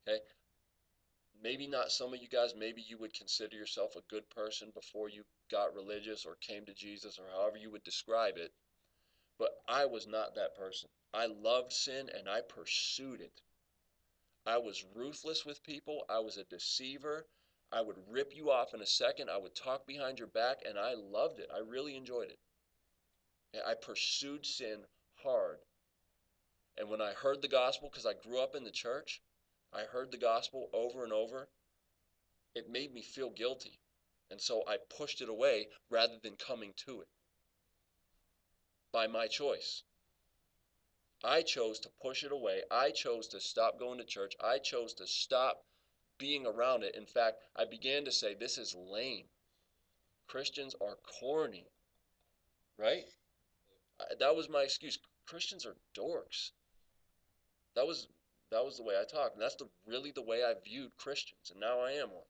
Okay? Maybe not some of you guys, maybe you would consider yourself a good person before you got religious or came to Jesus or however you would describe it, but I was not that person. I loved sin and I pursued it. I was ruthless with people. I was a deceiver. I would rip you off in a second. I would talk behind your back, and I loved it. I really enjoyed it. I pursued sin hard. And when I heard the gospel, because I grew up in the church, I heard the gospel over and over, it made me feel guilty. And so I pushed it away rather than coming to it by my choice. I chose to push it away. I chose to stop going to church. I chose to stop being around it. In fact, I began to say, this is lame. Christians are corny, right? That was my excuse. Christians are dorks. That was that was the way I talked, and that's really the way I viewed Christians, and now I am one.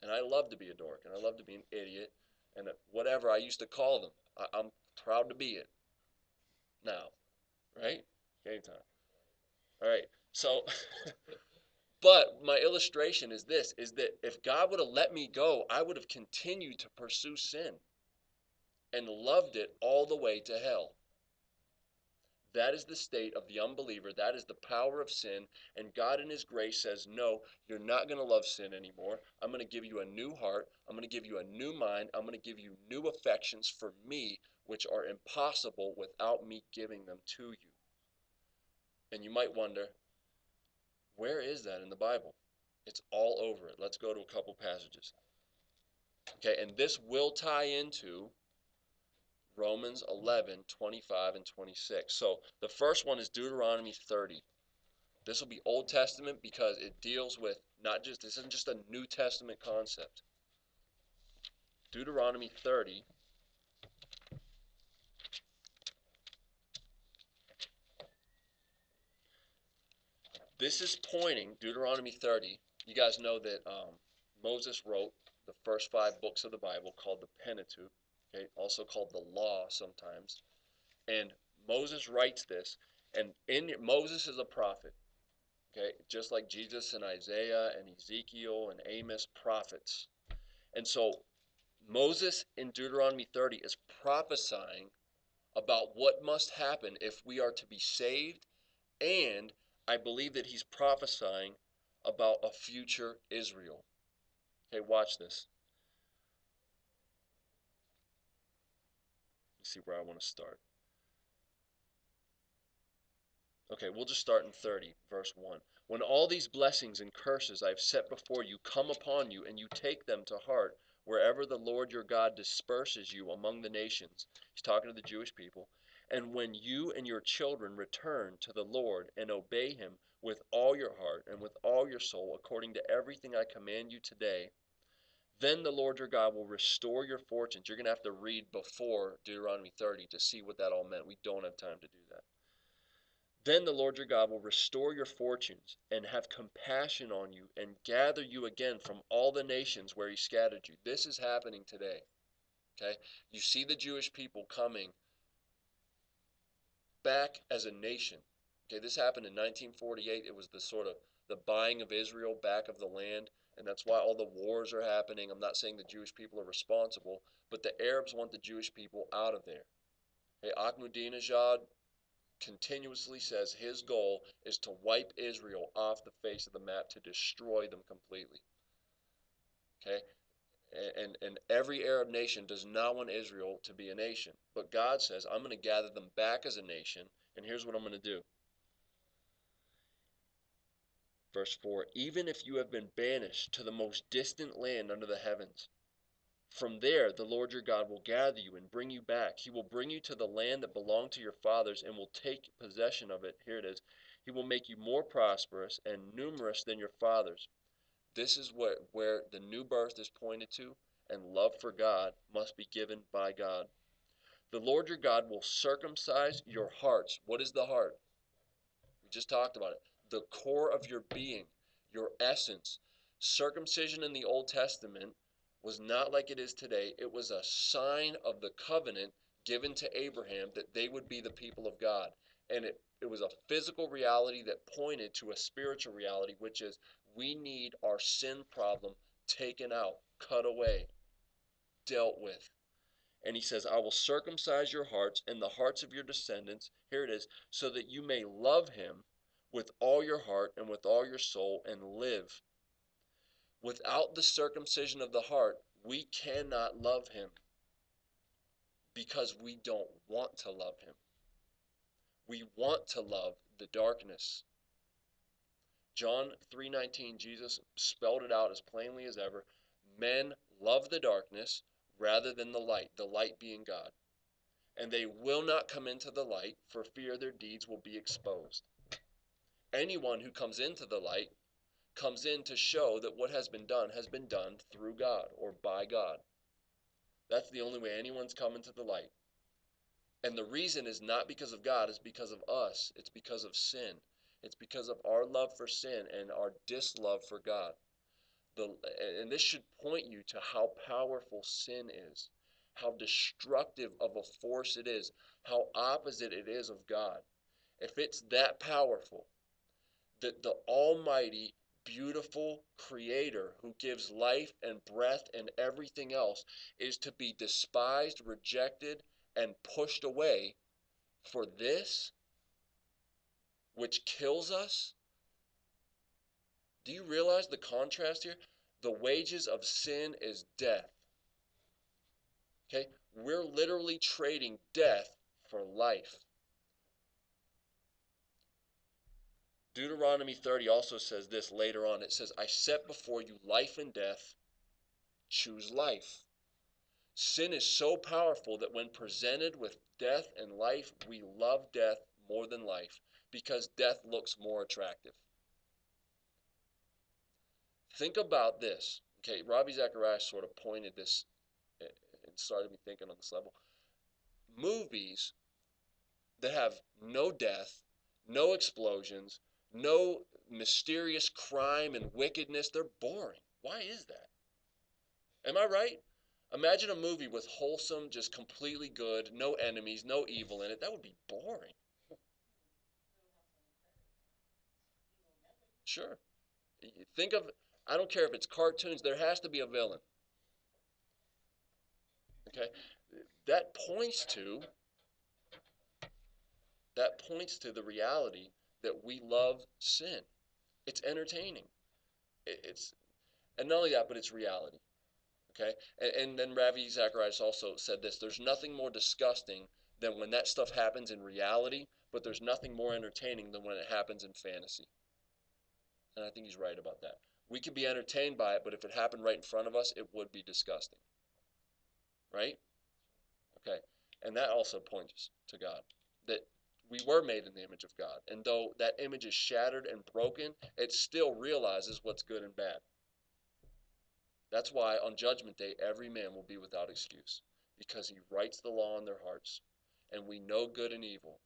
And I love to be a dork, and I love to be an idiot, and whatever I used to call them. I'm proud to be it now, right? Game time. All right. So, but my illustration is this: is that if God would have let me go, I would have continued to pursue sin and loved it all the way to hell. That is the state of the unbeliever. That is the power of sin. And God in his grace says, no, you're not going to love sin anymore. I'm going to give you a new heart. I'm going to give you a new mind. I'm going to give you new affections for me, which are impossible without me giving them to you. And you might wonder, where is that in the Bible? It's all over it. Let's go to a couple passages. Okay, and this will tie into Romans 11:25 and 26. So the first one is Deuteronomy 30. This will be Old Testament because it deals with not just, this isn't just a New Testament concept. Deuteronomy 30. This is pointing, Deuteronomy 30. You guys know that Moses wrote the first 5 books of the Bible called the Pentateuch, okay, also called the Law sometimes. And Moses writes this, and Moses is a prophet, okay, just like Jesus and Isaiah and Ezekiel and Amos, prophets. And so Moses in Deuteronomy 30 is prophesying about what must happen if we are to be saved, and I believe that he's prophesying about a future Israel. Okay, watch this. Let's see where I want to start. Okay, we'll just start in 30, verse 1. When all these blessings and curses I have set before you come upon you, and you take them to heart, wherever the Lord your God disperses you among the nations, he's talking to the Jewish people, and when you and your children return to the Lord and obey him with all your heart and with all your soul, according to everything I command you today, then the Lord your God will restore your fortunes. You're going to have to read before Deuteronomy 30 to see what that all meant. We don't have time to do that. Then the Lord your God will restore your fortunes and have compassion on you and gather you again from all the nations where he scattered you. This is happening today. Okay? You see the Jewish people coming back as a nation. Okay, this happened in 1948. It was the sort of the buying of Israel back of the land, and that's why all the wars are happening. I'm not saying the Jewish people are responsible, but the Arabs want the Jewish people out of there. Hey, Ahmadinejad continuously says his goal is to wipe Israel off the face of the map, to destroy them completely. Okay? And every Arab nation does not want Israel to be a nation. But God says, I'm going to gather them back as a nation, and here's what I'm going to do. Verse 4, even if you have been banished to the most distant land under the heavens, from there the Lord your God will gather you and bring you back. He will bring you to the land that belonged to your fathers and will take possession of it. Here it is. He will make you more prosperous and numerous than your fathers. This is where the new birth is pointed to, and love for God must be given by God. The Lord your God will circumcise your hearts. What is the heart? We just talked about it. The core of your being, your essence. Circumcision in the Old Testament was not like it is today. It was a sign of the covenant given to Abraham that they would be the people of God. And it was a physical reality that pointed to a spiritual reality, which is We need our sin problem taken out, cut away, dealt with. And he says, I will circumcise your hearts and the hearts of your descendants. Here it is, so that you may love him with all your heart and with all your soul and live. Without the circumcision of the heart, we cannot love him because we don't want to love him. We want to love the darkness. John 3:19, Jesus spelled it out as plainly as ever. Men love the darkness rather than the light being God. And they will not come into the light for fear their deeds will be exposed. Anyone who comes into the light comes in to show that what has been done through God or by God. That's the only way anyone's come into the light. And the reason is not because of God, it's because of us. It's because of sin. It's because of our love for sin and our dislove for God. And this should point you to how powerful sin is, how destructive of a force it is, how opposite it is of God. If it's that powerful, that the almighty, beautiful creator who gives life and breath and everything else is to be despised, rejected, and pushed away for this, which kills us? Do you realize the contrast here? The wages of sin is death. Okay? We're literally trading death for life. Deuteronomy 30 also says this later on. It says, I set before you life and death. Choose life. Sin is so powerful that when presented with death and life, we love death more than life because death looks more attractive. Think about this. Okay, Ravi Zacharias sort of pointed this and started me thinking on this level. Movies that have no death, no explosions, no mysterious crime and wickedness, they're boring. Why is that? Am I right? Imagine a movie with wholesome, just completely good, no enemies, no evil in it. That would be boring. Sure. Think of, I don't care if it's cartoons, there has to be a villain. Okay? That points to the reality that we love sin. It's entertaining. It's and not only that, but it's reality. Okay? And then Ravi Zacharias also said this, there's nothing more disgusting than when that stuff happens in reality, but there's nothing more entertaining than when it happens in fantasy. And I think he's right about that. We can be entertained by it, but if it happened right in front of us, it would be disgusting. Right? Okay. And that also points to God. That we were made in the image of God. And though that image is shattered and broken, it still realizes what's good and bad. That's why on Judgment Day, every man will be without excuse, because he writes the law in their hearts, and we know good and evil.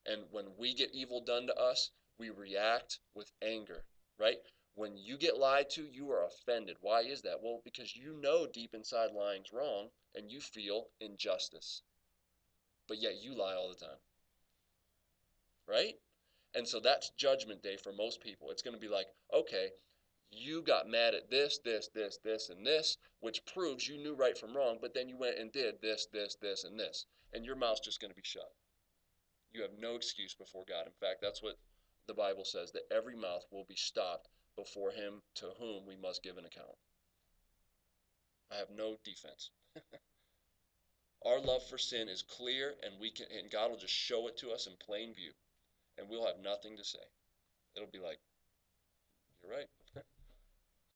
And when we get evil done to us, we react with anger, right? When you get lied to, you are offended. Why is that? Well, because you know deep inside lying's wrong, and you feel injustice. But yet you lie all the time, right? And so that's Judgment Day for most people. It's going to be like, okay, you got mad at this, and this, which proves you knew right from wrong, but then you went and did this, and this. And your mouth's just going to be shut. You have no excuse before God. In fact, that's what the Bible says, that every mouth will be stopped before him to whom we must give an account. I have no defense. Our love for sin is clear, and God will just show it to us in plain view, and we'll have nothing to say. It'll be like, you're right.